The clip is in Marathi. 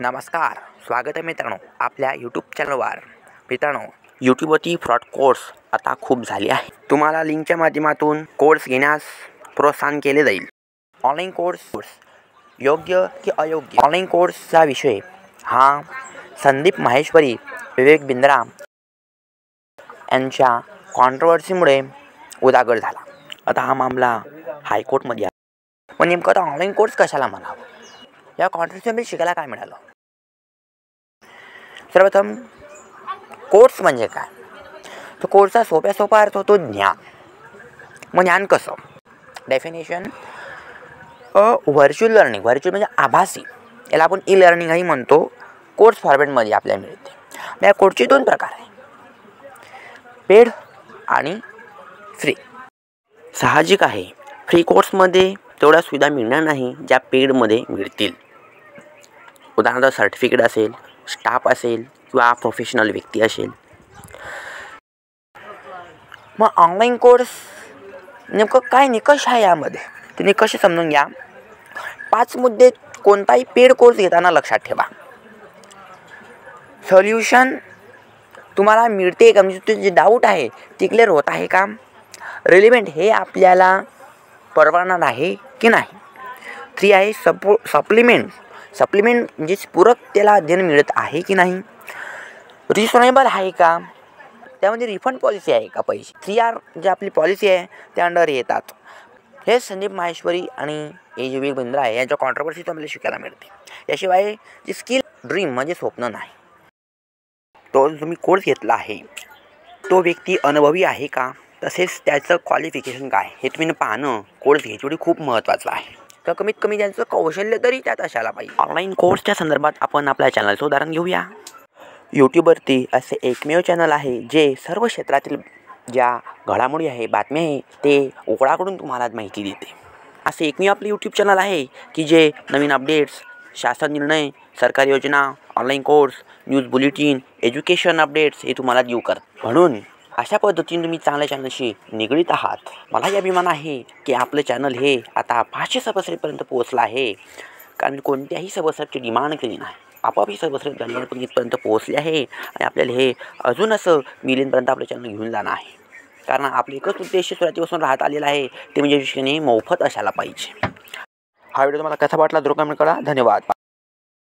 नमस्कार, स्वागत आहे मित्रांनो आपल्या यूट्यूब चॅनलवर। मित्रांनो, यूट्यूबवरती फ्रॉड कोर्स आता खूप झाले आहे। तुम्हाला लिंकच्या माध्यमातून कोर्स घेण्यास प्रोत्साहन केले जाईल। ऑनलाईन कोर्स योग्य की अयोग्य? ऑनलाईन कोर्सचा विषय हा संदीप माहेश्वरी, विवेक बिंद्रा यांच्या कॉन्ट्रोवर्सीमुळे उजागर झाला। आता हा मामला हायकोर्टमध्ये आहे। पण नेमकं आता ऑनलाईन कोर्स कशाला म्हणावं? या कॉन्ट्रोवर्सीमध्ये शिकायला काय मिळालं? सर्वप्रथम कोर्स म्हणजे काय? तो कोर्सचा सोपा अर्थ होतो ज्ञान। मग ज्ञान कसं? डेफिनेशन व्हर्च्युअल लर्निंग, व्हर्च्युअल म्हणजे आभासी, याला आपण ई लर्निंगही म्हणतो। कोर्स फॉर्मॅटमध्ये आपल्याला मिळते। या कोर्सचे दोन प्रकार आहेत, पेड आणि फ्री। साहजिक आहे, फ्री कोर्समध्ये तेवढ्या सुविधा मिळणार नाही ज्या पेडमध्ये मिळतील। उदाहरणार्थ सर्टिफिकेट असेल, स्टाफ असेल किंवा प्रोफेशनल व्यक्ती असेल। मग ऑनलाईन कोर्स नेमकं काय निकष आहे यामध्ये? ते निकष समजून घ्या। 5 मुद्दे कोणताही पेड कोर्स घेताना लक्षात ठेवा। सोल्युशन तुम्हाला मिळते का? म्हणजे तुझे जे डाऊट आहे ते क्लिअर होत आहे का? रिलेव्हंट हे आपल्याला परवडणार आहे की नाही? 3 आहे सप्लिमेंट म्हणजे पूरक त्याला अध्ययन मिळत आहे की नाही? रिझनेबल आहे का? त्यामध्ये रिफंड पॉलिसी आहे का? पैसे 3R जे आपली पॉलिसी आहे त्या अंडर येतात। हे संदीप माहेश्वरी आणि विवेक बिंद्रा यांच्या कॉन्ट्रोवर्सी आपल्याला शिकायला मिळते। याशिवाय जी स्किल ड्रीम म्हणजे स्वप्न नाही, तो तुम्ही कोर्स घेतला आहे तो व्यक्ती अनुभवी आहे का? तसेच त्याचं क्वालिफिकेशन काय हे तुम्ही पाहणं कोर्स घ्यायची खूप महत्त्वाचं आहे। तर कमीत कमी त्यांचं कौशल्य तरी त्यात असायला पाहिजे। ऑनलाईन कोर्सच्या संदर्भात आपण आपल्या चॅनलचं उदाहरण घेऊया। यूट्यूबवरती असे एकमेव चॅनल आहे जे सर्व क्षेत्रातील ज्या घडामोडी आहे, बातम्या आहे, ते उघडाकडून तुम्हाला माहिती देते। असे एकमेव आपले यूट्यूब चॅनल आहे की जे नवीन अपडेट्स, शासन निर्णय, सरकारी योजना, online course, news bulletin, education updates हे तुम्हाला देऊ करतात। म्हणून अशा पद्धतीने तुम्ही चांगल्या चॅनलशी निगडीत आहात। मलाही अभिमान आहे की आपलं चॅनल हे आता 500 सबस्क्राईबपर्यंत पोहोचलं आहे। कारण कोणत्याही सबस्क्राईबची डिमांड केली नाही, आपोआप ही सबस्क्राईब इथपर्यंत पोहोचले आहे आणि आपल्याला हे अजून असं मिलियनपर्यंत आपलं चॅनल घेऊन जाणं आहे। कारण आपलं एकच उद्देश सुरुवातीपासून राहत आलेला आहे, ते म्हणजे शिक्षण हे मोफत असायला पाहिजे। हा व्हिडिओ तुम्हाला कसा वाटला जरूर कमेंट करा। धन्यवाद।